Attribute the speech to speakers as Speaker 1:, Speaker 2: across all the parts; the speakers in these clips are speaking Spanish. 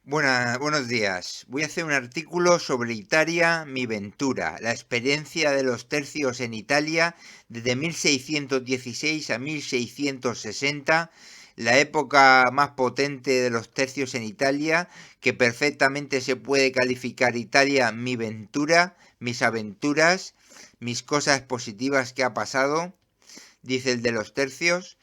Speaker 1: Buenos días. Voy a hacer un artículo sobre Italia, mi ventura, la experiencia de los tercios en Italia desde 1616 a 1660, la época más potente de los tercios en Italia, que perfectamente se puede calificar Italia, mi ventura, mis aventuras, mis cosas positivas que ha pasado, dice el de los tercios.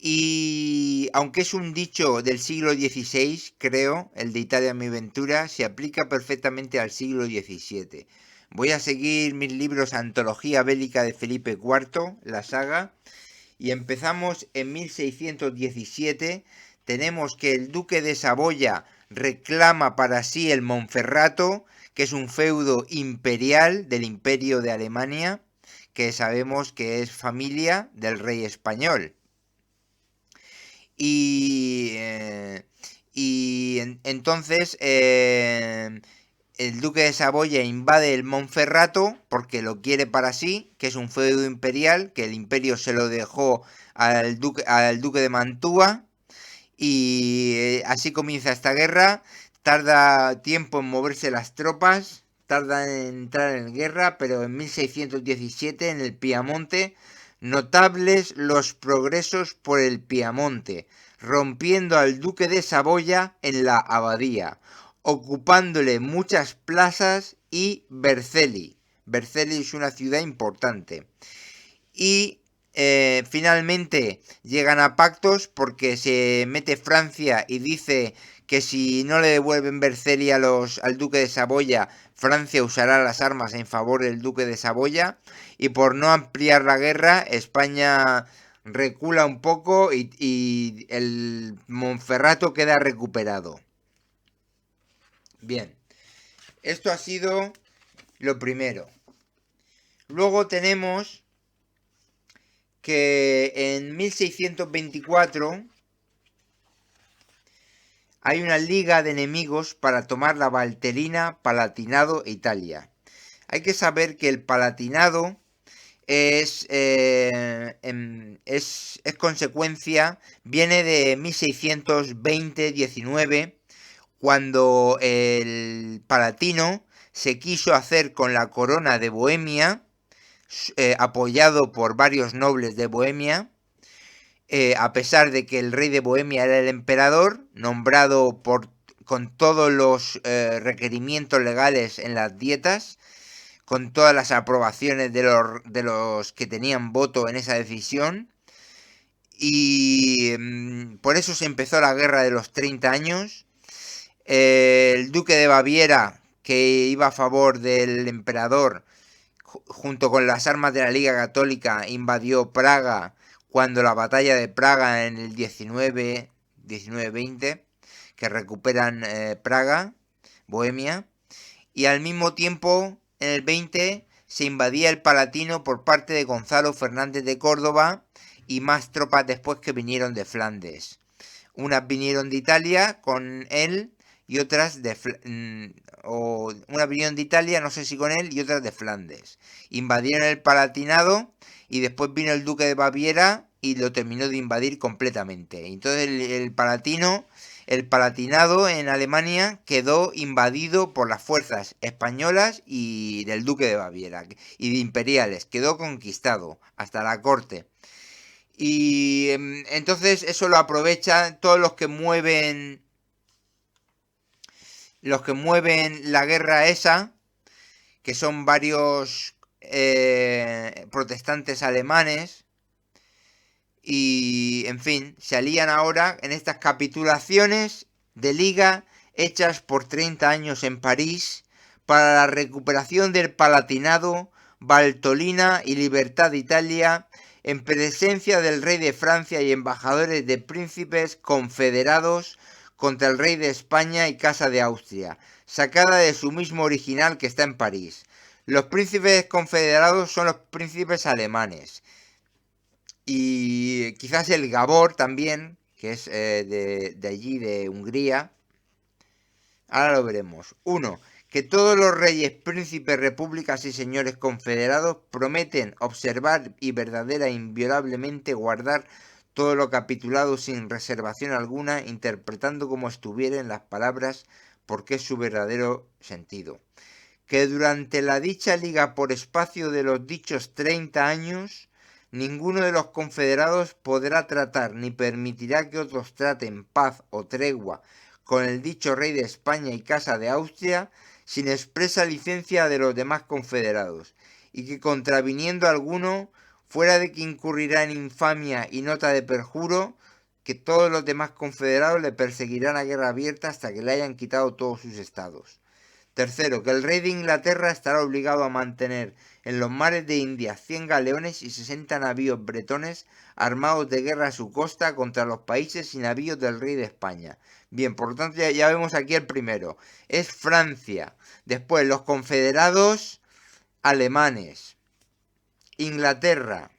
Speaker 1: Y aunque es un dicho del siglo XVI, creo, el de Italia mi ventura, se aplica perfectamente al siglo XVII. Voy a seguir mis libros Antología Bélica de Felipe IV, la saga, y empezamos en 1617. Tenemos que el duque de Saboya reclama para sí el Monferrato, que es un feudo imperial del Imperio de Alemania, que sabemos que es familia del rey español. Y, entonces el duque de Saboya invade el Monferrato porque lo quiere para sí, que es un feudo imperial, que el imperio se lo dejó al duque de Mantua, y así comienza esta guerra. Tarda tiempo en moverse las tropas, tarda en entrar en guerra, pero en 1617 en el Piamonte, notables los progresos por el Piamonte, rompiendo al duque de Saboya en la abadía, ocupándole muchas plazas y Vercelli. Vercelli es una ciudad importante. Y finalmente llegan a pactos porque se mete Francia y dice que si no le devuelven Vercelli al duque de Saboya, Francia usará las armas en favor del duque de Saboya, y por no ampliar la guerra, España recula un poco y el Monferrato queda recuperado. Bien, esto ha sido lo primero. Luego tenemos que en 1624 hay una liga de enemigos para tomar la Valtellina, Palatinado e Italia. Hay que saber que el Palatinado es consecuencia, viene de 1620-19, cuando el Palatino se quiso hacer con la corona de Bohemia, apoyado por varios nobles de Bohemia, a pesar de que el rey de Bohemia era el emperador, nombrado con todos los requerimientos legales en las dietas, con todas las aprobaciones de los que tenían voto en esa decisión. Y por eso se empezó la guerra de los 30 años. El duque de Baviera, que iba a favor del emperador, junto con las armas de la Liga Católica, invadió Praga cuando la batalla de Praga en el 19-20, que recuperan Praga, Bohemia, y al mismo tiempo, en el 20, se invadía el Palatino por parte de Gonzalo Fernández de Córdoba y más tropas después que vinieron de Flandes. Unas vinieron de Italia con él y otras una vinieron de Italia, no sé si con él, y otras de Flandes. Invadieron el Palatinado y después vino el duque de Baviera y lo terminó de invadir completamente. Entonces el Palatinado en Alemania quedó invadido por las fuerzas españolas y del duque de Baviera y de imperiales. Quedó conquistado hasta la corte. Y entonces eso lo aprovechan todos los que mueven la guerra esa, que son varios protestantes alemanes. Y en fin, se alían ahora en estas capitulaciones de liga hechas por 30 años en París para la recuperación del Palatinado, Valtolina y libertad de Italia, en presencia del rey de Francia y embajadores de príncipes confederados contra el rey de España y Casa de Austria, sacada de su mismo original que está en París. Los príncipes confederados son los príncipes alemanes. Y quizás el Gabor también, que es de allí, de Hungría. Ahora lo veremos. 1. Que todos los reyes, príncipes, repúblicas y señores confederados prometen observar y verdadera e inviolablemente guardar todo lo capitulado sin reservación alguna, interpretando como estuvieren las palabras porque es su verdadero sentido. Que durante la dicha liga por espacio de los dichos 30 años, ninguno de los confederados podrá tratar ni permitirá que otros traten paz o tregua con el dicho rey de España y Casa de Austria sin expresa licencia de los demás confederados, y que contraviniendo alguno, fuera de que incurrirá en infamia y nota de perjuro, que todos los demás confederados le perseguirán a guerra abierta hasta que le hayan quitado todos sus estados. Tercero, que el rey de Inglaterra estará obligado a mantener en los mares de India 100 galeones y 60 navíos bretones armados de guerra a su costa contra los países y navíos del rey de España. Bien, por lo tanto ya vemos aquí el primero. Es Francia. Después los confederados alemanes. Inglaterra.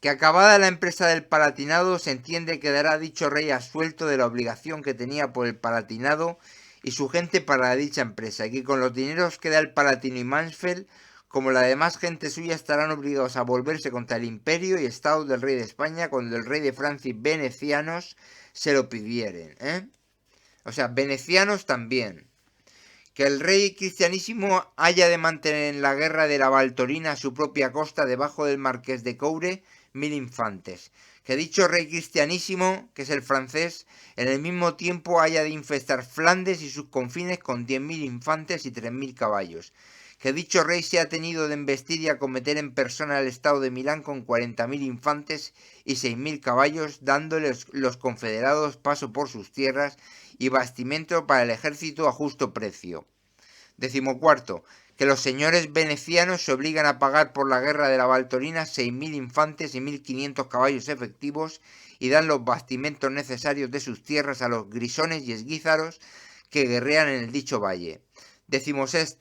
Speaker 1: Que acabada la empresa del Palatinado se entiende que dará dicho rey absuelto de la obligación que tenía por el Palatinado y su gente para dicha empresa, y que con los dineros que da el Palatino y Mansfeld, como la demás gente suya, estarán obligados a volverse contra el imperio y estado del rey de España cuando el rey de Francia y venecianos se lo pidieren, O sea, venecianos también. Que el rey cristianísimo haya de mantener en la guerra de la Valtorina a su propia costa debajo del marqués de Coure 1000 infantes. Que dicho rey cristianísimo, que es el francés, en el mismo tiempo haya de infestar Flandes y sus confines con 10.000 infantes y 3.000 caballos. Que dicho rey sea tenido de embestir y acometer en persona al estado de Milán con 40.000 infantes y 6.000 caballos, dándoles los confederados paso por sus tierras y bastimento para el ejército a justo precio. 14. Que los señores venecianos se obligan a pagar por la guerra de la Valtorina 6.000 infantes y 1.500 caballos efectivos y dan los bastimentos necesarios de sus tierras a los grisones y esguízaros que guerrean en el dicho valle. 16.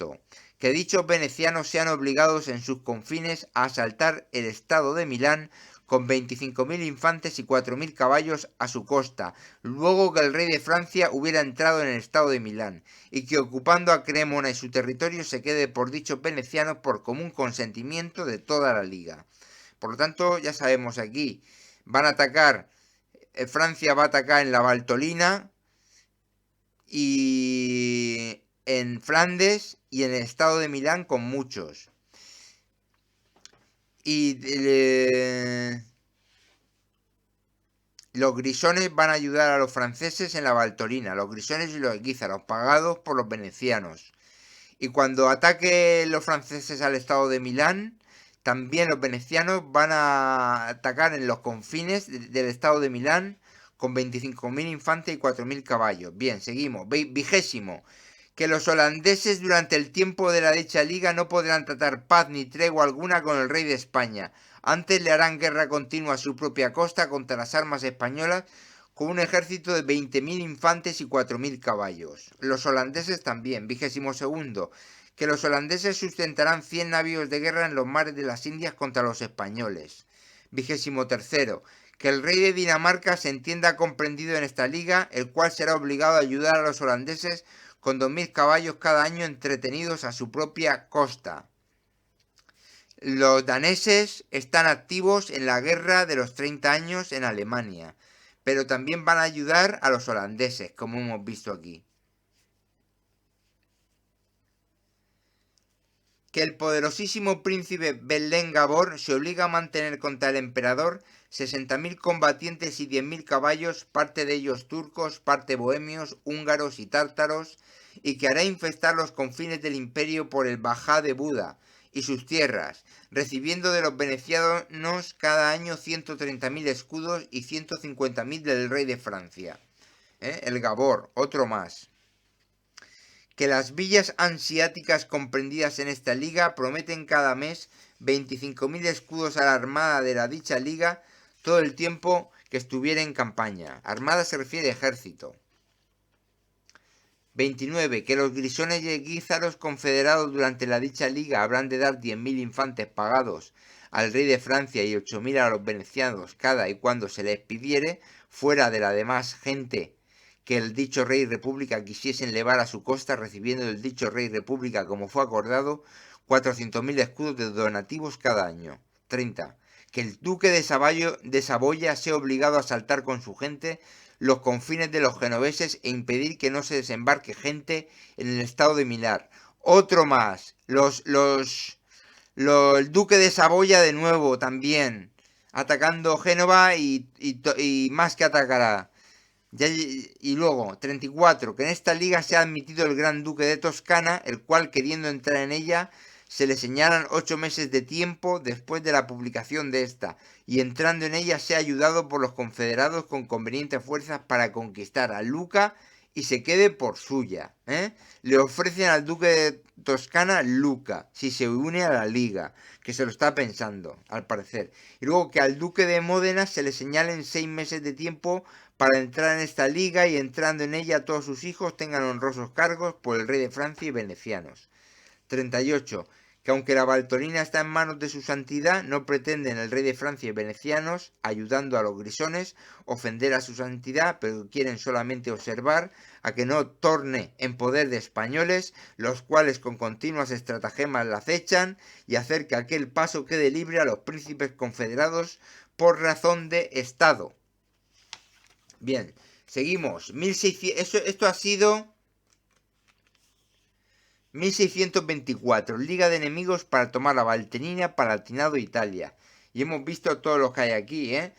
Speaker 1: Que dichos venecianos sean obligados en sus confines a asaltar el estado de Milán con 25.000 infantes y 4.000 caballos a su costa, luego que el rey de Francia hubiera entrado en el estado de Milán, y que ocupando a Cremona y su territorio se quede por dichos venecianos por común consentimiento de toda la liga. Por lo tanto, ya sabemos aquí, van a atacar, Francia va a atacar en la Valtolina y en Flandes y en el estado de Milán con muchos. Y los grisones van a ayudar a los franceses en la Valtorina, los grisones y los esguízaros, pagados por los venecianos. Y cuando ataquen los franceses al estado de Milán, también los venecianos van a atacar en los confines del estado de Milán con 25.000 infantes y 4.000 caballos. Bien, seguimos. 20. Que los holandeses durante el tiempo de la dicha liga no podrán tratar paz ni tregua alguna con el rey de España. Antes le harán guerra continua a su propia costa contra las armas españolas con un ejército de 20.000 infantes y 4.000 caballos. Los holandeses también. 22. Que los holandeses sustentarán 100 navíos de guerra en los mares de las Indias contra los españoles. 23. Que el rey de Dinamarca se entienda comprendido en esta liga, el cual será obligado a ayudar a los holandeses con 2.000 caballos cada año entretenidos a su propia costa. Los daneses están activos en la guerra de los 30 años en Alemania, pero también van a ayudar a los holandeses, como hemos visto aquí. Que el poderosísimo príncipe Belén Gabor se obliga a mantener contra el emperador 60.000 combatientes y 10.000 caballos, parte de ellos turcos, parte bohemios, húngaros y tártaros, y que hará infestar los confines del imperio por el Bajá de Buda y sus tierras, recibiendo de los venecianos cada año 130.000 escudos y 150.000 del rey de Francia. El Gabor, otro más. Que las villas hanseáticas comprendidas en esta liga prometen cada mes 25.000 escudos a la armada de la dicha liga todo el tiempo que estuviera en campaña. Armada se refiere a ejército. 29. Que los grisones y esguízaros confederados durante la dicha liga habrán de dar 10.000 infantes pagados al rey de Francia y 8.000 a los venecianos cada y cuando se les pidiere, fuera de la demás gente que el dicho rey y república quisiesen levar a su costa, recibiendo del dicho rey y república, como fue acordado, 400.000 escudos de donativos cada año. 30. que el duque de Saboya sea obligado a asaltar con su gente los confines de los genoveses e impedir que no se desembarque gente en el estado de Milán. Otro más, el duque de Saboya de nuevo también, atacando Génova y más que atacará. Y luego, 34, que en esta liga se ha admitido el gran duque de Toscana, el cual, queriendo entrar en ella, se le señalan 8 meses de tiempo después de la publicación de esta, y entrando en ella sea ayudado por los confederados con convenientes fuerzas para conquistar a Luca y se quede por suya. Le ofrecen al duque de Toscana Luca, si se une a la liga, que se lo está pensando, al parecer. Y luego que al duque de Módena se le señalen 6 meses de tiempo para entrar en esta liga y entrando en ella todos sus hijos tengan honrosos cargos por el rey de Francia y venecianos. 38. Que aunque la Valtolina está en manos de su santidad, no pretenden el rey de Francia y venecianos, ayudando a los grisones, ofender a su santidad, pero quieren solamente observar a que no torne en poder de españoles, los cuales con continuas estratagemas la acechan, y hacer que aquel paso quede libre a los príncipes confederados por razón de Estado. Bien, seguimos. 1600, esto ha sido 1624. Liga de enemigos para tomar la Valtellina, Palatinado e Italia. Y hemos visto todos los que hay aquí, ¿eh?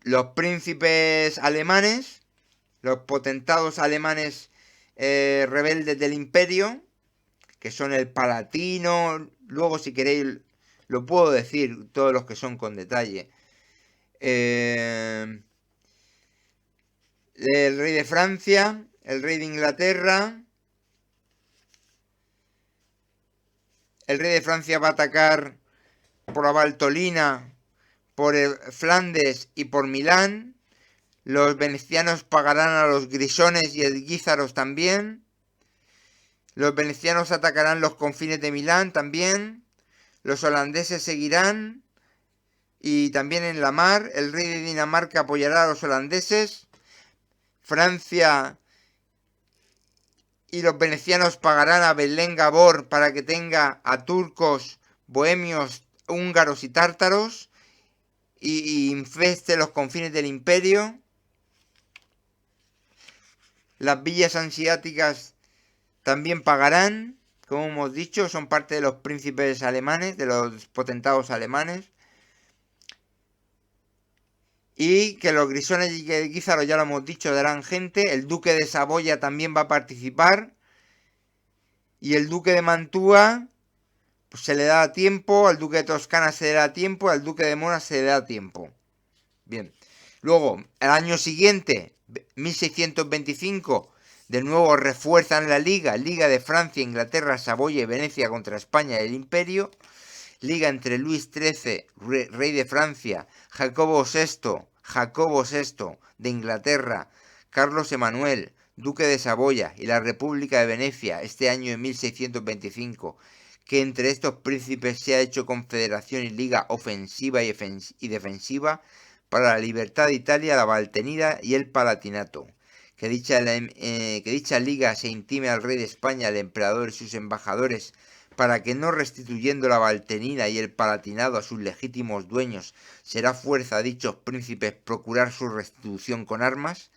Speaker 1: Los príncipes alemanes, los potentados alemanes rebeldes del imperio, que son el Palatino. Luego, si queréis, lo puedo decir, todos los que son con detalle. El rey de Francia, el rey de Inglaterra. El rey de Francia va a atacar por la Valtolina, por Flandes y por Milán. Los venecianos pagarán a los grisones y guízaros también. Los venecianos atacarán los confines de Milán también. Los holandeses seguirán. Y también en la mar, el rey de Dinamarca apoyará a los holandeses. Francia y los venecianos pagarán a Belén Gabor para que tenga a turcos, bohemios, húngaros y tártaros y infeste los confines del imperio. Las villas hanseáticas también pagarán, como hemos dicho, son parte de los príncipes alemanes, de los potentados alemanes. Y que los grisones y guízaros, ya lo hemos dicho, darán gente. El duque de Saboya también va a participar. Y el duque de Mantua, pues se le da tiempo. Al duque de Toscana se le da tiempo. Al duque de Mona se le da tiempo. Bien. Luego, el año siguiente, 1625, de nuevo refuerzan la Liga de Francia, Inglaterra, Saboya y Venecia contra España y el Imperio. Liga entre Luis XIII, rey de Francia, Jacobo VI de Inglaterra, Carlos Emanuel, duque de Saboya y la República de Venecia, este año de 1625, que entre estos príncipes se ha hecho confederación y liga ofensiva y defensiva para la libertad de Italia, la Valtellina y el Palatinato. Que dicha liga se intime al rey de España, al emperador y sus embajadores, para que no restituyendo la Valtellina y el Palatinado a sus legítimos dueños, será fuerza a dichos príncipes procurar su restitución con armas,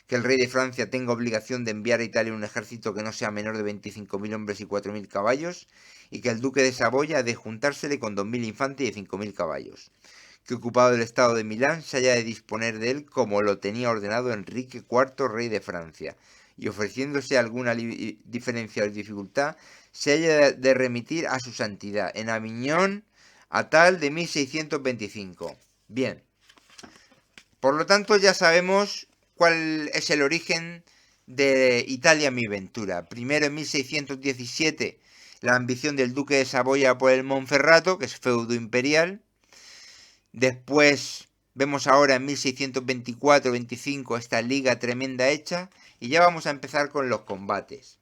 Speaker 1: que el rey de Francia tenga obligación de enviar a Italia un ejército que no sea menor de 25.000 hombres y 4.000 caballos, y que el duque de Saboya ha de juntársele con 2.000 infantes y 5.000 caballos, que ocupado el estado de Milán se haya de disponer de él como lo tenía ordenado Enrique IV, rey de Francia, y ofreciéndose alguna diferencia o dificultad, se haya de remitir a su santidad en Aviñón a tal de 1625. Bien, por lo tanto ya sabemos cuál es el origen de Italia mi ventura. Primero en 1617 la ambición del duque de Saboya por el Monferrato, que es feudo imperial. Después vemos ahora en 1624-25 esta liga tremenda hecha y ya vamos a empezar con los combates.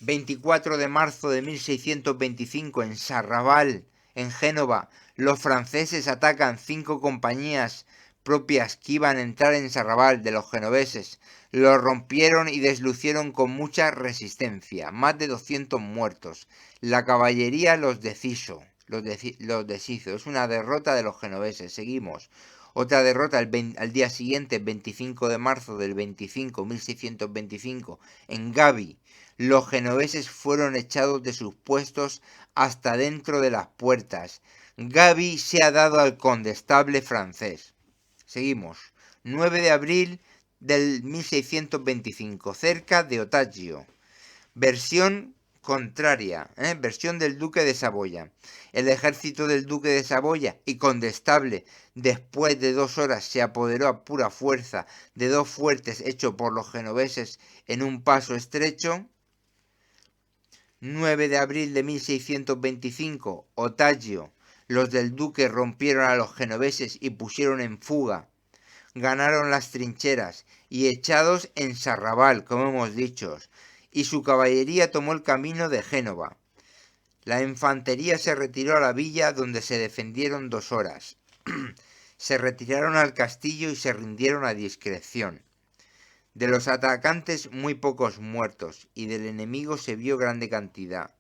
Speaker 1: 24 de marzo de 1625 en Sarrabal, en Génova, los franceses atacan 5 compañías propias que iban a entrar en Sarrabal de los genoveses. Los rompieron y deslucieron con mucha resistencia, más de 200 muertos. La caballería los deshizo. los deshizo. Es una derrota de los genoveses. Seguimos. Otra derrota al día siguiente, 25 de marzo del 1625, en Gavi. Los genoveses fueron echados de sus puestos hasta dentro de las puertas. Gavi se ha dado al condestable francés. Seguimos. 9 de abril del 1625, cerca de Otaggio. Versión contraria, versión del duque de Saboya. El ejército del duque de Saboya y condestable, después de 2 horas, se apoderó a pura fuerza de 2 fuertes hechos por los genoveses en un paso estrecho. 9 de abril de 1625, Otaggio. Los del duque rompieron a los genoveses y pusieron en fuga. Ganaron las trincheras y echados en Sarrabal, como hemos dicho, y su caballería tomó el camino de Génova. La infantería se retiró a la villa, donde se defendieron 2 horas. Se retiraron al castillo y se rindieron a discreción. De los atacantes muy pocos muertos, y del enemigo se vio grande cantidad.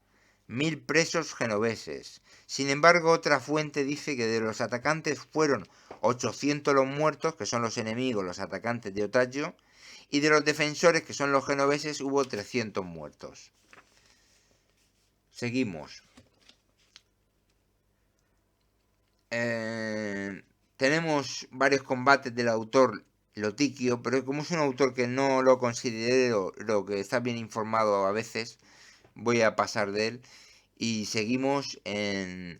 Speaker 1: 1000 presos genoveses. Sin embargo, otra fuente dice que de los atacantes fueron 800 los muertos, que son los enemigos, los atacantes de Otaggio, y de los defensores, que son los genoveses, hubo 300 muertos. Seguimos. Tenemos varios combates del autor Lotiquio, pero como es un autor que no lo considero lo que está bien informado a veces, voy a pasar de él. Y seguimos en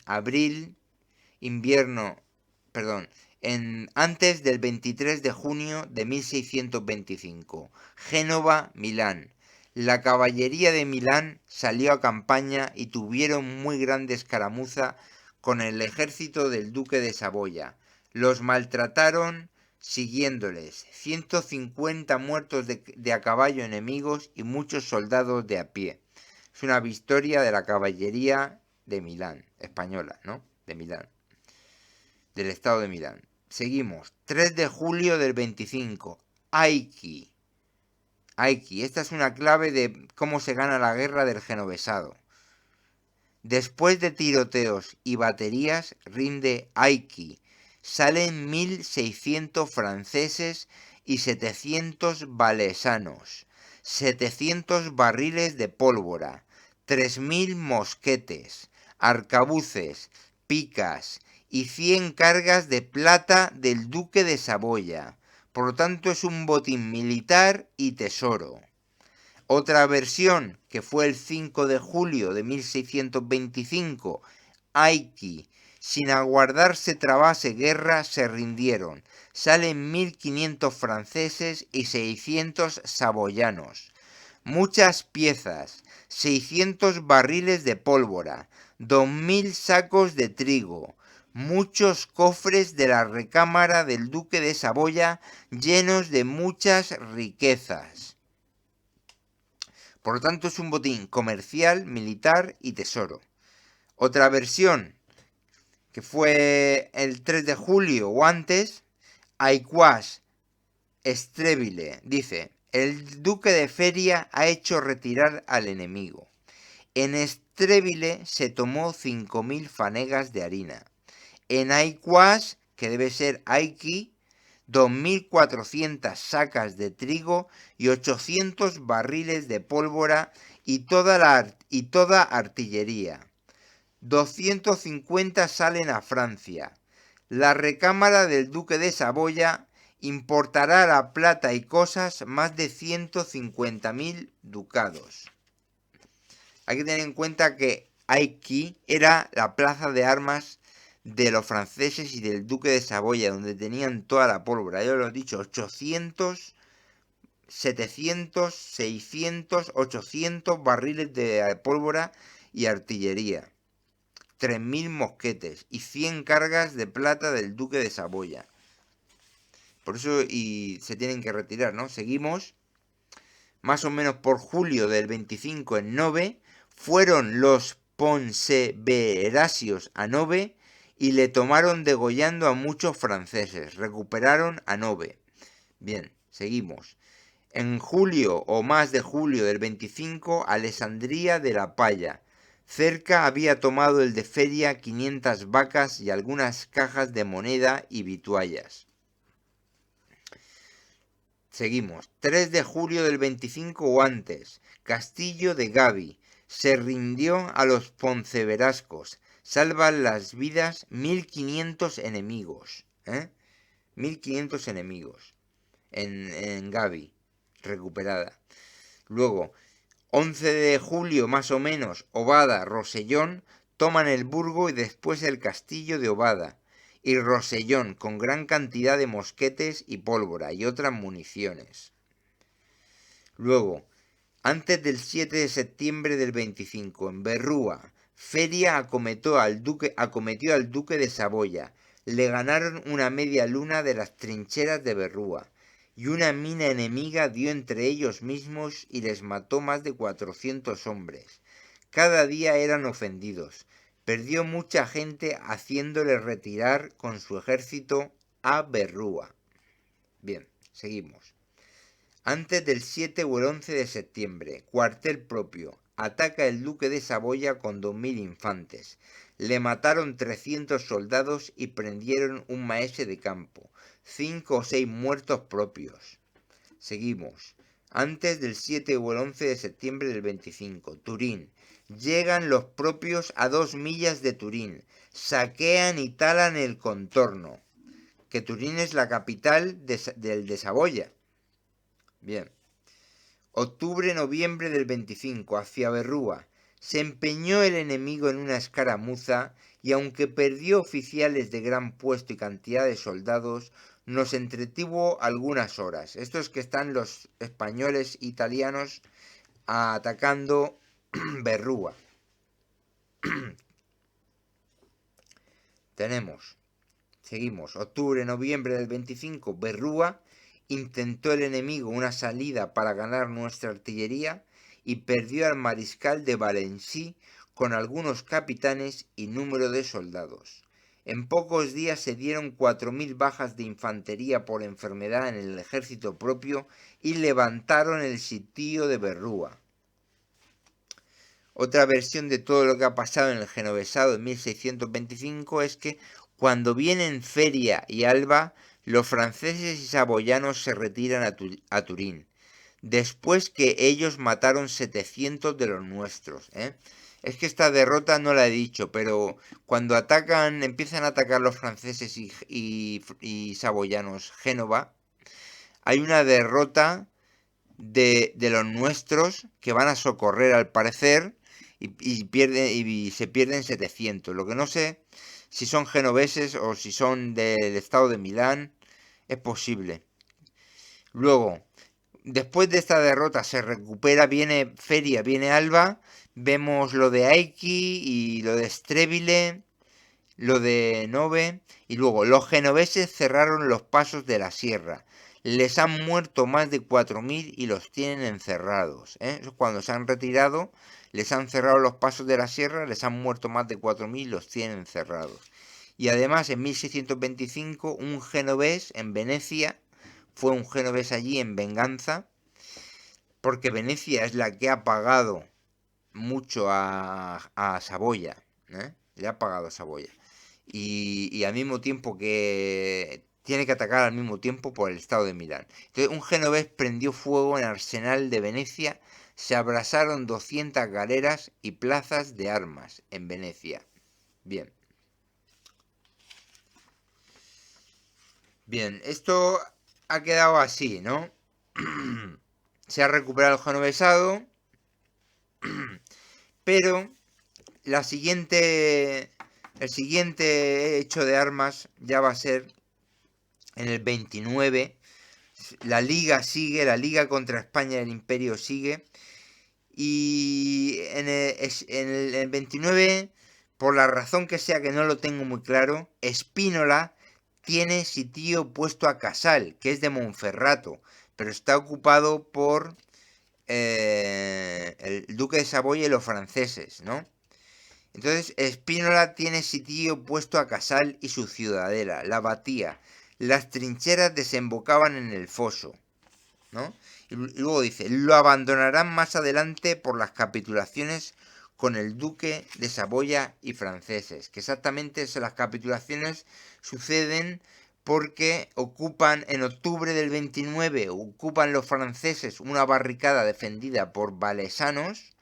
Speaker 1: antes del 23 de junio de 1625, Génova, Milán. La caballería de Milán salió a campaña y tuvieron muy grande escaramuza con el ejército del duque de Saboya. Los maltrataron siguiéndoles, 150 muertos de a caballo enemigos y muchos soldados de a pie. Es una victoria de la caballería de Milán, española, ¿no? De Milán, del estado de Milán. Seguimos. 3 de julio del 25. Aiki. Esta es una clave de cómo se gana la guerra del genovesado. Después de tiroteos y baterías, rinde Aiki. Salen 1600 franceses y 700 valesanos. 700 barriles de pólvora. 3000 mosquetes, arcabuces, picas y 100 cargas de plata del duque de Saboya. Por lo tanto, es un botín militar y tesoro. Otra versión, que fue el 5 de julio de 1625, Aiki, sin aguardarse trabase guerra, se rindieron. Salen 1500 franceses y 600 saboyanos. Muchas piezas, 600 barriles de pólvora, 2000 sacos de trigo, muchos cofres de la recámara del duque de Saboya llenos de muchas riquezas. Por lo tanto, es un botín comercial, militar y tesoro. Otra versión, que fue el 3 de julio o antes, Aiquas Strebile, dice: el duque de Feria ha hecho retirar al enemigo. En Strebile se tomó 5000 fanegas de harina. En Aiquas, que debe ser Aiki, 2400 sacas de trigo y 800 barriles de pólvora y toda artillería. 250 salen a Francia. La recámara del duque de Saboya importará la plata y cosas más de 150.000 ducados. Hay que tener en cuenta que Aiki era la plaza de armas de los franceses y del duque de Saboya, donde tenían toda la pólvora. Yo lo he dicho, 800, 700, 600, 800 barriles de pólvora y artillería. 3000 mosquetes y 100 cargas de plata del duque de Saboya. Por eso y se tienen que retirar, ¿no? Seguimos. Más o menos por julio del 25 en Nove, fueron los ponseverasios a Nove y le tomaron degollando a muchos franceses. Recuperaron a Nove. Bien, seguimos. En julio o más de julio del 25, Alessandría de la Palla. Cerca había tomado el de Feria 500 vacas y algunas cajas de moneda y vituallas. Seguimos. 3 de julio del 25 o antes. Castillo de Gavi. Se rindió a los ponceverascos. Salvan las vidas 1500 enemigos. 1500 enemigos. En Gavi. Recuperada. Luego, 11 de julio más o menos, Ovada, Rosellón, toman el Burgo y después el castillo de Ovada y Rosellón con gran cantidad de mosquetes y pólvora y otras municiones. Luego, antes del 7 de septiembre del 25, en Berrúa, Feria acometió al duque de Saboya. Le ganaron una media luna de las trincheras de Berrúa, y una mina enemiga dio entre ellos mismos y les mató más de 400 hombres. Cada día eran ofendidos. Perdió mucha gente haciéndole retirar con su ejército a Berrúa. Bien, seguimos. Antes del 7 o el 11 de septiembre, cuartel propio, ataca el duque de Saboya con 2000 infantes. Le mataron 300 soldados y prendieron un maese de campo. 5 o 6 muertos propios. Seguimos. Antes del 7 o el 11 de septiembre del 25, Turín. Llegan los propios a 2 millas de Turín. Saquean y talan el contorno. Que Turín es la capital de Saboya. Bien. Octubre-noviembre del 25, hacia Berrúa. Se empeñó el enemigo en una escaramuza y aunque perdió oficiales de gran puesto y cantidad de soldados, nos entretuvo algunas horas. Estos que están los españoles italianos atacando Berrúa. Seguimos. Octubre-noviembre del 25, Berrúa. Intentó el enemigo una salida para ganar nuestra artillería y perdió al mariscal de Valency con algunos capitanes y número de soldados. En pocos días se dieron 4000 bajas de infantería por enfermedad en el ejército propio y levantaron el sitio de Berrúa. Otra versión de todo lo que ha pasado en el genovesado en 1625 es que cuando vienen Feria y Alba, los franceses y saboyanos se retiran a Turín, después que ellos mataron 700 de los nuestros. Es que esta derrota no la he dicho, pero cuando empiezan a atacar los franceses y saboyanos Génova, hay una derrota de los nuestros que van a socorrer al parecer y se pierden 700. Lo que no sé si son genoveses o si son del estado de Milán, es posible. Luego, después de esta derrota se recupera, viene Feria, viene Alba, vemos lo de Aiki y lo de Strebile, lo de Nove, y luego los genoveses cerraron los pasos de la sierra. Les han muerto más de 4000 y los tienen encerrados. Cuando se han retirado, les han cerrado los pasos de la sierra, les han muerto más de 4000 y los tienen encerrados. Y además en 1625 un genovés en Venecia, fue un genovés allí en venganza, porque Venecia es la que ha pagado mucho a Saboya, le ha pagado a Saboya. Y al mismo tiempo que tiene que atacar al mismo tiempo por el estado de Milán. Entonces un genovés prendió fuego en el arsenal de Venecia, se abrasaron 200 galeras y plazas de armas en Venecia. Bien. Bien, esto ha quedado así, ¿no? Se ha recuperado el genovesado, pero el siguiente hecho de armas ya va a ser en el 29. La liga sigue, la liga contra España y el Imperio sigue. Y en el 29, por la razón que sea que no lo tengo muy claro, Spínola tiene sitio puesto a Casal, que es de Monferrato, pero está ocupado por el duque de Saboya y los franceses, ¿no? Entonces Spínola tiene sitio puesto a Casal y su ciudadela, la Batía. Las trincheras desembocaban en el foso, ¿no? Y luego dice, lo abandonarán más adelante por las capitulaciones con el duque de Saboya y franceses, que exactamente las capitulaciones suceden porque ocupan en octubre del 29, ocupan los franceses una barricada defendida por valesanos,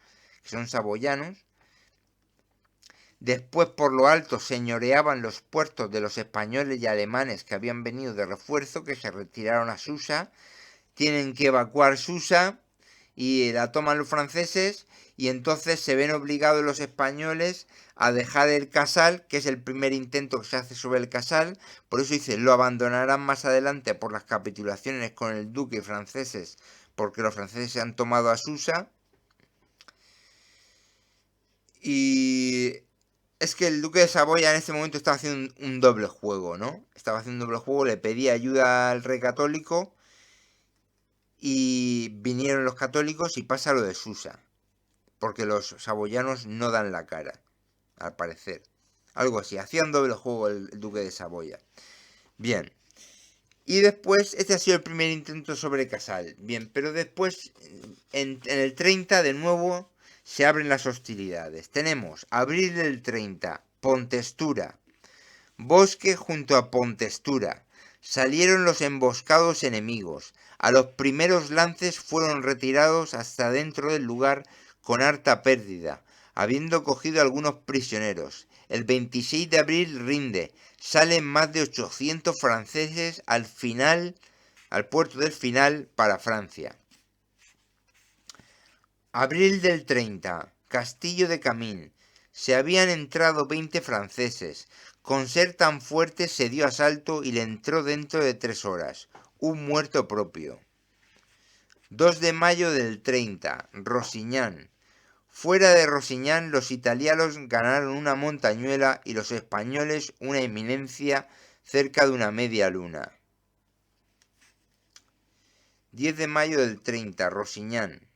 Speaker 1: que son saboyanos. Después por lo alto señoreaban los puertos de los españoles y alemanes que habían venido de refuerzo, que se retiraron a Susa. Tienen que evacuar Susa y la toman los franceses, y entonces se ven obligados los españoles a dejar el Casal, que es el primer intento que se hace sobre el Casal. Por eso dice, lo abandonarán más adelante por las capitulaciones con el duque y franceses, porque los franceses se han tomado a Susa. Y es que el duque de Saboya en este momento estaba haciendo un doble juego, ¿no? Estaba haciendo un doble juego, le pedía ayuda al rey católico, y vinieron los católicos y pasa lo de Susa, porque los saboyanos no dan la cara, al parecer. Algo así, hacían doble juego el duque de Saboya. Bien. Y después, este ha sido el primer intento sobre Casal. Bien, pero después, en el 30, de nuevo, se abren las hostilidades. Tenemos abril del 30, Pontestura. Bosque junto a Pontestura. Salieron los emboscados enemigos. A los primeros lances fueron retirados hasta dentro del lugar con harta pérdida, habiendo cogido algunos prisioneros. El 26 de abril rinde. Salen más de 800 franceses al puerto del final para Francia. Abril del 30. Castillo de Camín. Se habían entrado 20 franceses. Con ser tan fuerte se dio asalto y le entró dentro de 3 horas. Un muerto propio. 2 de mayo del 30. Rosiñán. Fuera de Rosiñán los italianos ganaron una montañuela y los españoles una eminencia cerca de una media luna. 10 de mayo del 30. Rosiñán.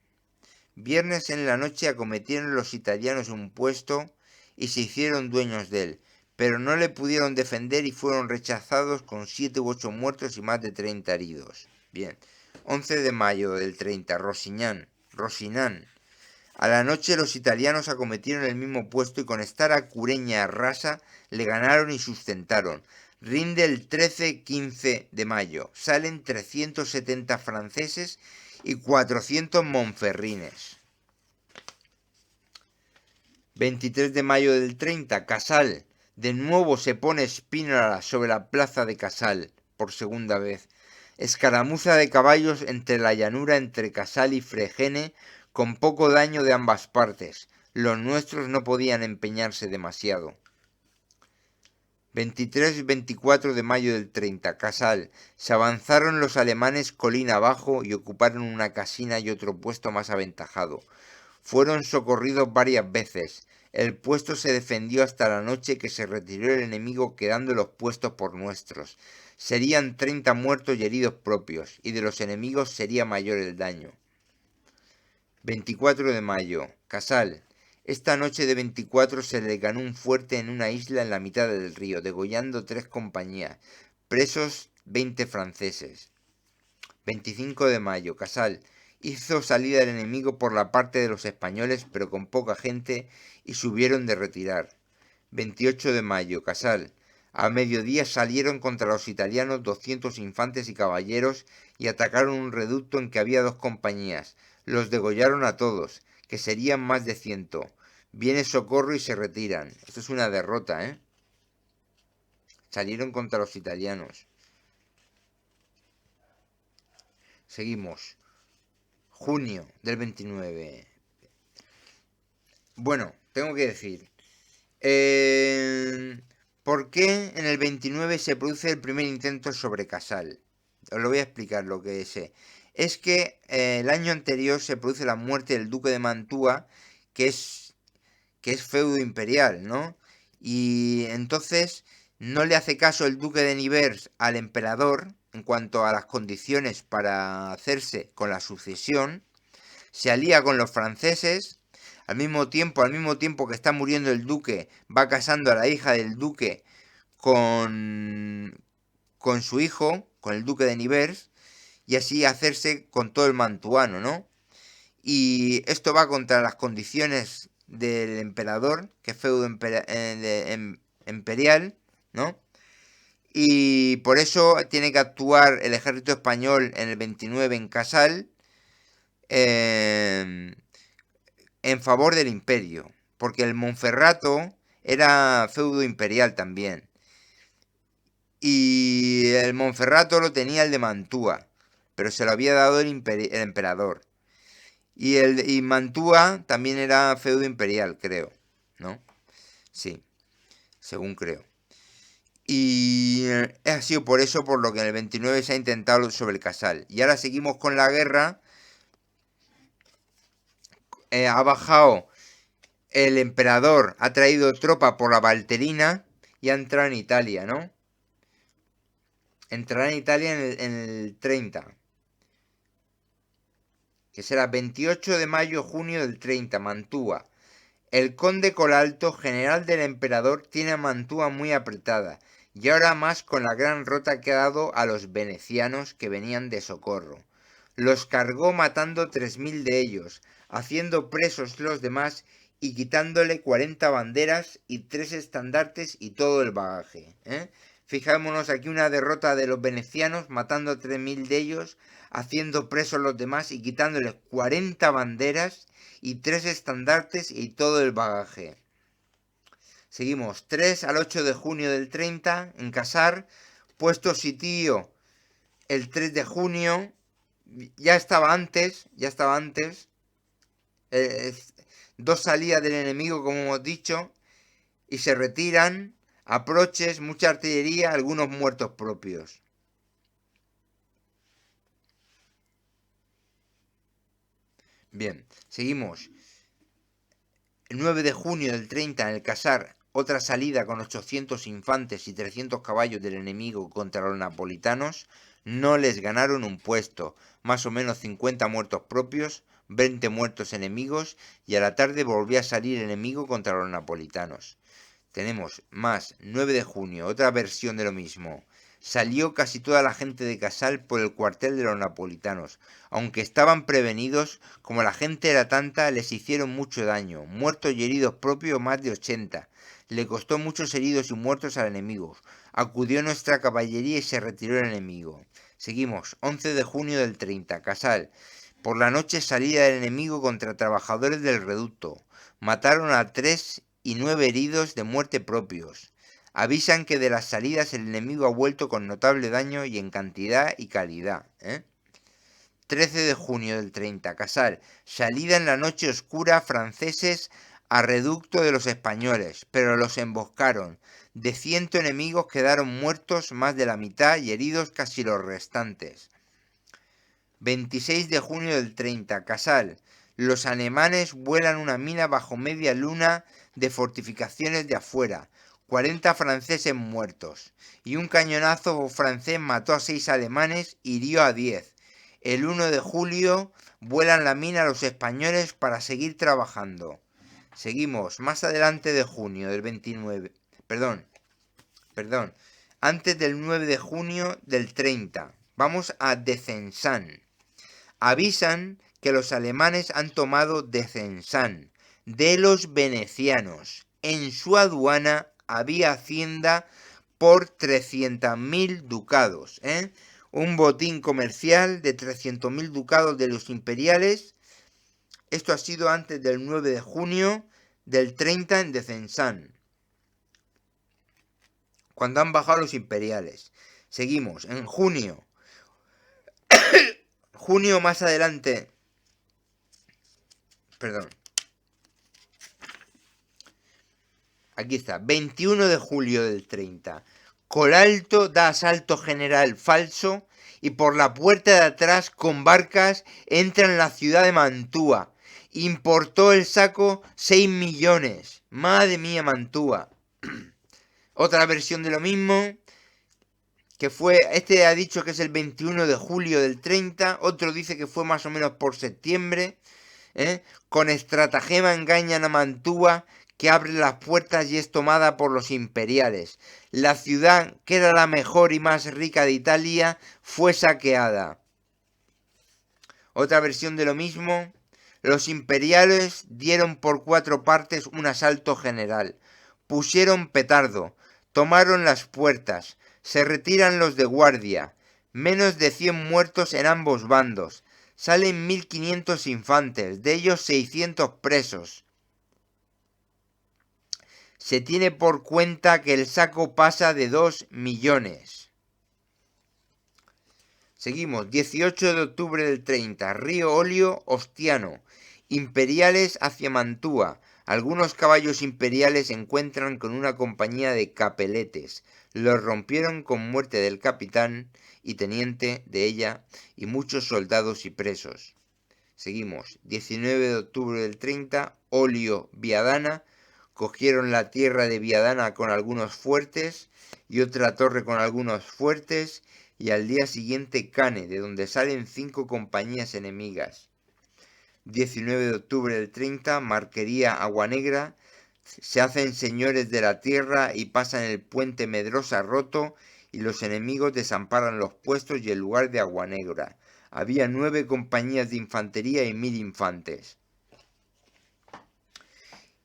Speaker 1: Viernes en la noche acometieron los italianos un puesto y se hicieron dueños de él, pero no le pudieron defender y fueron rechazados con 7 u 8 muertos y más de 30 heridos. Bien. 11 de mayo del 30. Rocinán. A la noche los italianos acometieron el mismo puesto y con estar a Cureña rasa le ganaron y sustentaron. Rinde el 13-15 de mayo. Salen 370 franceses y 400 monferrines. 23 de mayo del 30, Casal. De nuevo se pone Spínola sobre la plaza de Casal, por segunda vez. Escaramuza de caballos entre la llanura entre Casal y Fregene, con poco daño de ambas partes. Los nuestros no podían empeñarse demasiado. 23 y 24 de mayo del 30, Casal. Se avanzaron los alemanes colina abajo y ocuparon una casina y otro puesto más aventajado. Fueron socorridos varias veces. El puesto se defendió hasta la noche, que se retiró el enemigo, quedando los puestos por nuestros. Serían 30 muertos y heridos propios, y de los enemigos sería mayor el daño. 24 de mayo, Casal. Esta noche de 24 se le ganó un fuerte en una isla en la mitad del río, degollando 3 compañías. Presos 20 franceses. 25 de mayo, Casal. Hizo salida el enemigo por la parte de los españoles, pero con poca gente, y se hubieron de retirar. 28 de mayo, Casal. A mediodía salieron contra los italianos 200 infantes y caballeros y atacaron un reducto en que había 2 compañías. Los degollaron a todos, que serían más de 100. Viene socorro y se retiran. Esto es una derrota, ¿eh? Salieron contra los italianos. Seguimos. Junio del 29. Bueno, tengo que decir. ¿Por qué en el 29 se produce el primer intento sobre Casal? Os lo voy a explicar lo que sé. Es que el año anterior se produce la muerte del duque de Mantua, que es feudo imperial, ¿no? Y entonces no le hace caso el duque de Nevers al emperador en cuanto a las condiciones para hacerse con la sucesión. Se alía con los franceses. Al mismo tiempo que está muriendo el duque, va casando a la hija del duque con su hijo, con el duque de Nevers, y así hacerse con todo el mantuano, ¿no? Y esto va contra las condiciones del emperador, que es feudo imperial, ¿no? Y por eso tiene que actuar el ejército español en el 29 en Casal en favor del imperio, porque el Monferrato era feudo imperial también. Y el Monferrato lo tenía el de Mantua, pero se lo había dado el emperador. Y Mantua también era feudo imperial, creo, ¿no? Sí, según creo. Y ha sido por eso por lo que en el 29 se ha intentado sobre el Casal. Y ahora seguimos con la guerra. Ha bajado el emperador, ha traído tropa por la Valterina y ha entrado en Italia, ¿no? Entrará en Italia en el 30. Que será 28 de mayo, junio del 30, Mantua. El conde Colalto, general del emperador, tiene a Mantua muy apretada, y ahora más con la gran rota que ha dado a los venecianos que venían de socorro. Los cargó matando 3000 de ellos, haciendo presos los demás y quitándole 40 banderas y 3 estandartes y todo el bagaje. Fijémonos aquí una derrota de los venecianos, matando a 3000 de ellos, haciendo presos los demás y quitándoles 40 banderas y 3 estandartes y todo el bagaje. Seguimos, 3 al 8 de junio del 30, en Casar, puesto sitio el 3 de junio, ya estaba antes, dos salidas del enemigo, como hemos dicho, y se retiran, aproches, mucha artillería, algunos muertos propios. Bien, seguimos. El 9 de junio del 30 en el Casar, otra salida con 800 infantes y 300 caballos del enemigo contra los napolitanos. No les ganaron un puesto, más o menos 50 muertos propios, 20 muertos enemigos, y a la tarde volvió a salir el enemigo contra los napolitanos. Tenemos más, 9 de junio, otra versión de lo mismo. Salió casi toda la gente de Casal por el cuartel de los napolitanos. Aunque estaban prevenidos, como la gente era tanta, les hicieron mucho daño. Muertos y heridos propios más de 80. Le costó muchos heridos y muertos al enemigo. Acudió nuestra caballería y se retiró el enemigo. Seguimos, 11 de junio del 30, Casal. Por la noche salida del enemigo contra trabajadores del reducto. Mataron a 3 y 9 heridos de muerte propios. Avisan que de las salidas el enemigo ha vuelto con notable daño y en cantidad y calidad. 13 de junio del 30, Casal. Salida en la noche oscura franceses a reducto de los españoles, pero los emboscaron. De 100 enemigos quedaron muertos más de la mitad y heridos casi los restantes. 26 de junio del 30, Casal. Los alemanes vuelan una mina bajo media luna de fortificaciones de afuera. 40 franceses muertos. Y un cañonazo francés mató a 6 alemanes y hirió a 10. El 1 de julio vuelan la mina los españoles para seguir trabajando. Seguimos, más adelante de junio del 29. Perdón. Antes del 9 de junio del 30. Vamos a Descensan. Avisan que los alemanes han tomado Descensan de los venecianos. En su aduana había hacienda por 300.000 ducados. Un botín comercial de 300.000 ducados de los imperiales. Esto ha sido antes del 9 de junio del 30 en Descensan, cuando han bajado los imperiales. Seguimos, en junio. Junio más adelante. Perdón. Aquí está, 21 de julio del 30. Colalto da asalto general falso y por la puerta de atrás con barcas entra en la ciudad de Mantua. Importó el saco 6 millones. Madre mía, Mantua. Otra versión de lo mismo, que fue, este ha dicho que es el 21 de julio del 30, otro dice que fue más o menos por septiembre. Con estratagema engañan a Mantua, que abre las puertas y es tomada por los imperiales. La ciudad, que era la mejor y más rica de Italia, fue saqueada. Otra versión de lo mismo, Los imperiales dieron por 4 partes un asalto general. Pusieron petardo, tomaron las puertas, se retiran los de guardia. Menos de 100 muertos en ambos bandos. Salen 1500 infantes, de ellos 600 presos. Se tiene por cuenta que el saco pasa de 2 millones. Seguimos, 18 de octubre del 30, Río Olio, Ostiano. Imperiales hacia Mantua. Algunos caballos imperiales se encuentran con una compañía de capeletes. Los rompieron con muerte del capitán y teniente de ella y muchos soldados y presos. Seguimos, 19 de octubre del 30, Olio, Viadana. Cogieron la tierra de Viadana con algunos fuertes y otra torre con algunos fuertes, y al día siguiente Cane, de donde salen 5 compañías enemigas. 19 de octubre del 30, Marquería Aguanegra. Se hacen señores de la tierra y pasan el puente Medrosa roto, y los enemigos desamparan los puestos y el lugar de Aguanegra. Había 9 compañías de infantería y 1000 infantes.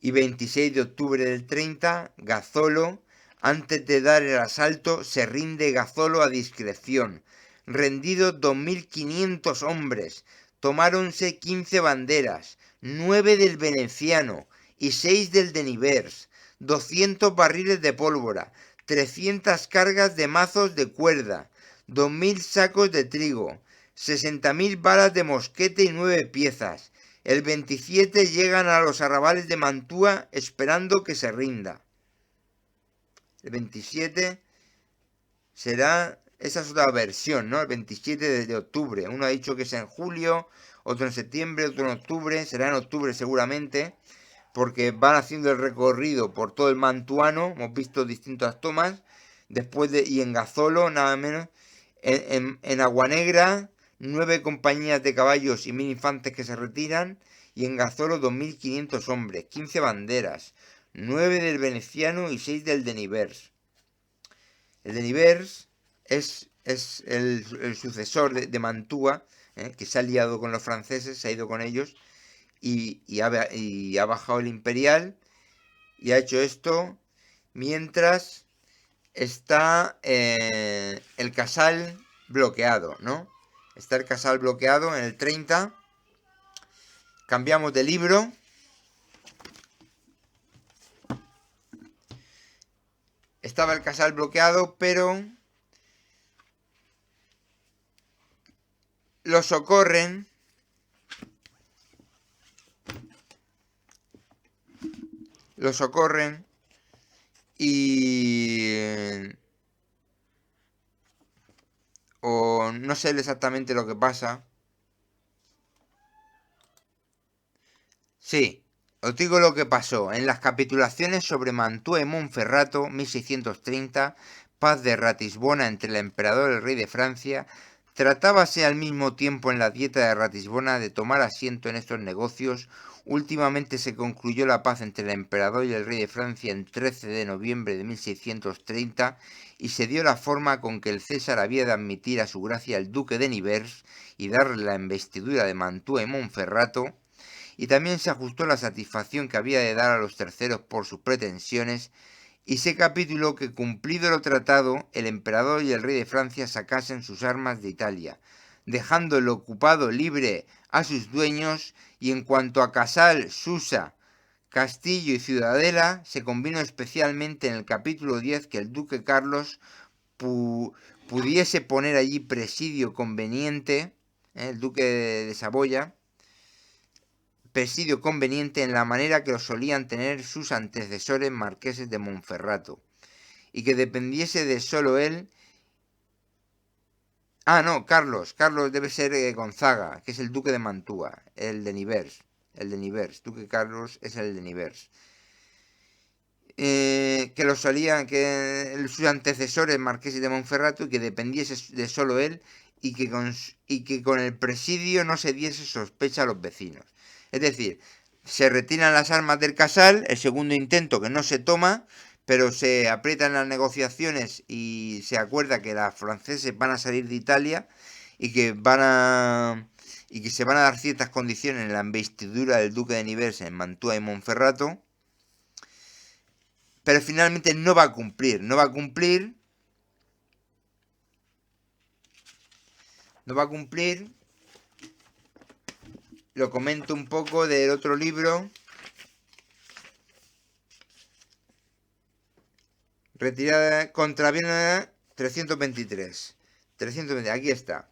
Speaker 1: Y 26 de octubre del 30, Gazolo. Antes de dar el asalto, se rinde Gazolo a discreción. Rendidos 2500 hombres. Tomáronse 15 banderas, 9 del veneciano y 6 del de Nivers, 200 barriles de pólvora, 300 cargas de mazos de cuerda, 2000 sacos de trigo, 60.000 balas de mosquete y 9 piezas. El 27 llegan a los arrabales de Mantua esperando que se rinda. El 27 será, esa es otra versión, ¿no? El 27 de octubre. Uno ha dicho que es en julio, otro en septiembre, otro en octubre. Será en octubre seguramente, porque van haciendo el recorrido por todo el mantuano. Hemos visto distintas tomas. Y en Gazolo, nada menos. En Aguanegra, 9 compañías de caballos y 1000 infantes que se retiran. Y en Gazolo 2500 hombres, 15 banderas, 9 del veneciano y 6 del de Nivers. El de Nivers es el sucesor de Mantua, que se ha liado con los franceses, se ha ido con ellos y ha bajado el imperial y ha hecho esto mientras está el Casal bloqueado, ¿no? Está el Casal bloqueado en el 30. Cambiamos de libro. Estaba el Casal bloqueado, pero lo socorren y o no sé exactamente lo que pasa. Sí, os digo lo que pasó. En las capitulaciones sobre Mantua y Monferrato, 1630, paz de Ratisbona entre el emperador y el rey de Francia, tratábase al mismo tiempo en la dieta de Ratisbona de tomar asiento en estos negocios. Últimamente se concluyó la paz entre el emperador y el rey de Francia en 13 de noviembre de 1630 y se dio la forma con que el César había de admitir a su gracia al duque de Nivers y darle la investidura de Mantua y Monferrato, y también se ajustó la satisfacción que había de dar a los terceros por sus pretensiones, y se capituló que, cumplido lo tratado, el emperador y el rey de Francia sacasen sus armas de Italia, dejando el ocupado libre a sus dueños, y en cuanto a Casal, Susa, Castillo y Ciudadela, se convino especialmente en el capítulo 10 que el duque Carlos pudiese poner allí presidio conveniente, el duque de Saboya, presidio conveniente en la manera que lo solían tener sus antecesores marqueses de Monferrato, y que dependiese de solo él. Carlos debe ser Gonzaga, que es el duque de Mantua, el de Nivers, duque Carlos es el de Nivers. Que lo solían, que sus antecesores marqueses de Monferrato, y que dependiese de solo él, y que con el presidio no se diese sospecha a los vecinos. Es decir, se retiran las armas del Casal, el segundo intento que no se toma, pero se aprietan las negociaciones y se acuerda que los franceses van a salir de Italia y que y que se van a dar ciertas condiciones en la investidura del duque de Nevers en Mantua y Monferrato, pero finalmente no va a cumplir, lo comento un poco del otro libro, retirada contra Viena 323, aquí está.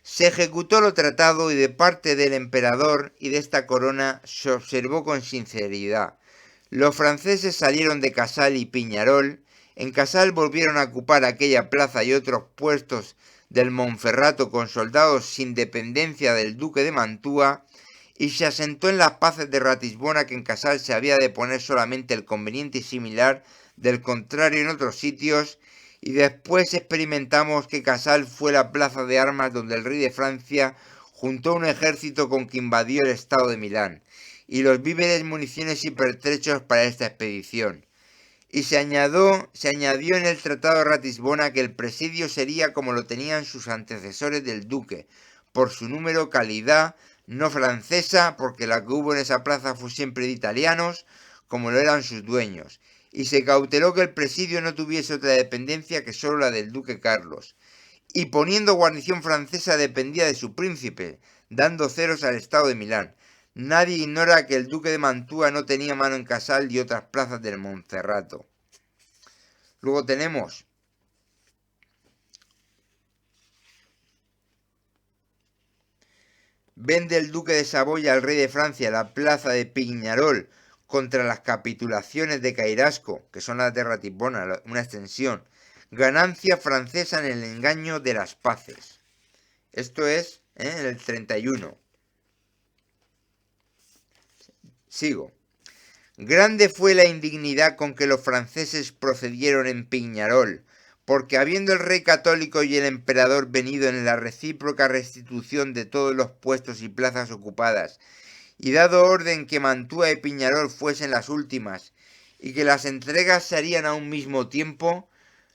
Speaker 1: Se ejecutó lo tratado y de parte del emperador y de esta corona se observó con sinceridad. Los franceses salieron de Casal y Piñarol. En Casal volvieron a ocupar aquella plaza y otros puestos del Monferrato con soldados sin dependencia del duque de Mantua, y se asentó en las paces de Ratisbona que en Casal se había de poner solamente el conveniente y similar del contrario en otros sitios, y después experimentamos que Casal fue la plaza de armas donde el rey de Francia juntó un ejército con que invadió el estado de Milán, y los víveres, municiones y pertrechos para esta expedición. Y se añadió en el Tratado de Ratisbona que el presidio sería como lo tenían sus antecesores del duque, por su número, calidad, no francesa, porque la que hubo en esa plaza fue siempre de italianos, como lo eran sus dueños, y se cauteló que el presidio no tuviese otra dependencia que solo la del duque Carlos, y poniendo guarnición francesa dependía de su príncipe, dando ceros al estado de Milán. Nadie ignora que el duque de Mantua no tenía mano en Casal y otras plazas del Monferrato. Luego tenemos vende el duque de Saboya al rey de Francia la plaza de Piñarol contra las capitulaciones de Cairasco, que son las de Ratisbona, una extensión. Ganancia francesa en el engaño de las paces. Esto es en el 31. Sigo. Grande fue la indignidad con que los franceses procedieron en Piñarol, porque habiendo el rey católico y el emperador venido en la recíproca restitución de todos los puestos y plazas ocupadas, y dado orden que Mantua y Piñarol fuesen las últimas, y que las entregas se harían a un mismo tiempo,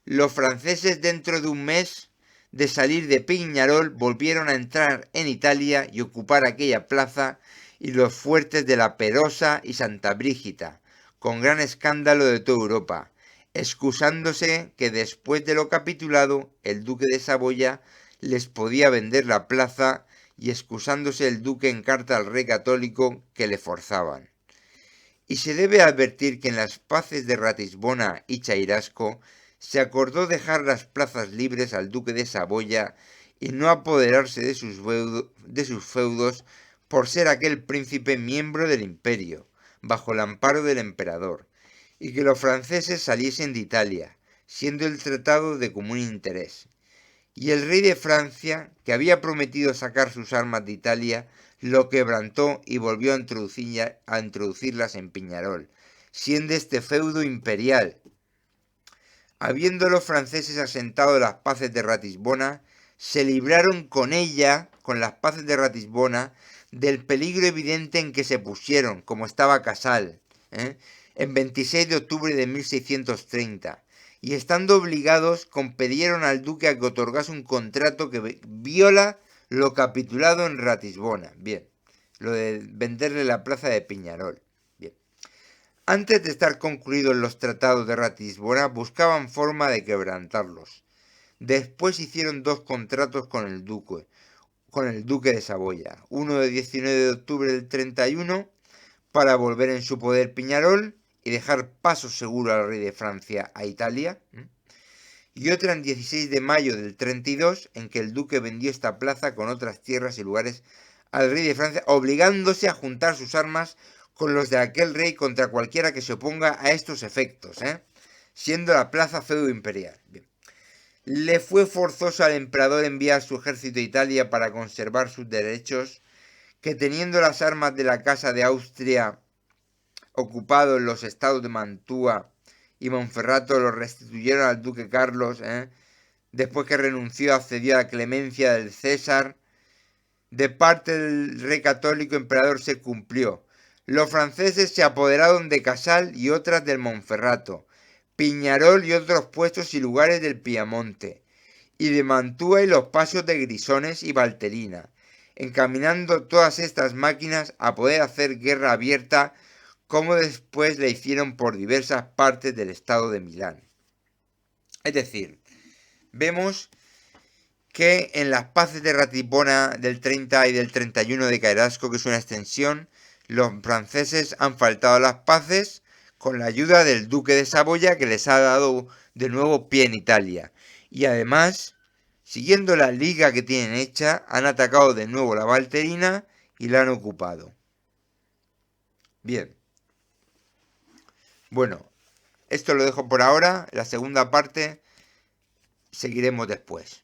Speaker 1: los franceses dentro de un mes de salir de Piñarol volvieron a entrar en Italia y ocupar aquella plaza y los fuertes de la Perosa y Santa Brígida, con gran escándalo de toda Europa, excusándose que después de lo capitulado el duque de Saboya les podía vender la plaza y excusándose el duque en carta al rey católico que le forzaban. Y se debe advertir que en las paces de Ratisbona y Cairasco se acordó dejar las plazas libres al duque de Saboya y no apoderarse de sus feudos por ser aquel príncipe miembro del imperio, bajo el amparo del emperador, y que los franceses saliesen de Italia, siendo el tratado de común interés. Y el rey de Francia, que había prometido sacar sus armas de Italia, lo quebrantó y volvió a introducirlas en Piñarol, siendo este feudo imperial. Habiendo los franceses asentado las paces de Ratisbona, se libraron con las paces de Ratisbona, del peligro evidente en que se pusieron, como estaba Casal, en 26 de octubre de 1630, y estando obligados, compidieron al duque a que otorgase un contrato que viola lo capitulado en Ratisbona. Bien, lo de venderle la plaza de Piñarol. Bien. Antes de estar concluidos los tratados de Ratisbona, buscaban forma de quebrantarlos. Después hicieron dos contratos con el duque de Saboya, uno de 19 de octubre del 31 para volver en su poder Piñarol y dejar paso seguro al rey de Francia a Italia, y otra en 16 de mayo del 32 en que el duque vendió esta plaza con otras tierras y lugares al rey de Francia, obligándose a juntar sus armas con los de aquel rey contra cualquiera que se oponga a estos efectos, siendo la plaza feudo imperial. Bien. Le fue forzoso al emperador enviar su ejército a Italia para conservar sus derechos, que teniendo las armas de la Casa de Austria ocupado en los estados de Mantua y Monferrato, los restituyeron al duque Carlos, después que renunció accedió a la clemencia del César. De parte del rey católico emperador se cumplió. Los franceses se apoderaron de Casal y otras del Monferrato, Piñarol y otros puestos y lugares del Piamonte, y de Mantua y los pasos de Grisones y Valterina. encaminando todas estas máquinas a poder hacer guerra abierta, como después le hicieron por diversas partes del estado de Milán. Es decir, vemos que en las paces de Ratisbona del 30 y del 31 de Carrasco, que es una extensión, los franceses han faltado a las paces con la ayuda del duque de Saboya, que les ha dado de nuevo pie en Italia. Y además, siguiendo la liga que tienen hecha, han atacado de nuevo la Valterina y la han ocupado. Bien. Bueno, esto lo dejo por ahora. La segunda parte seguiremos después.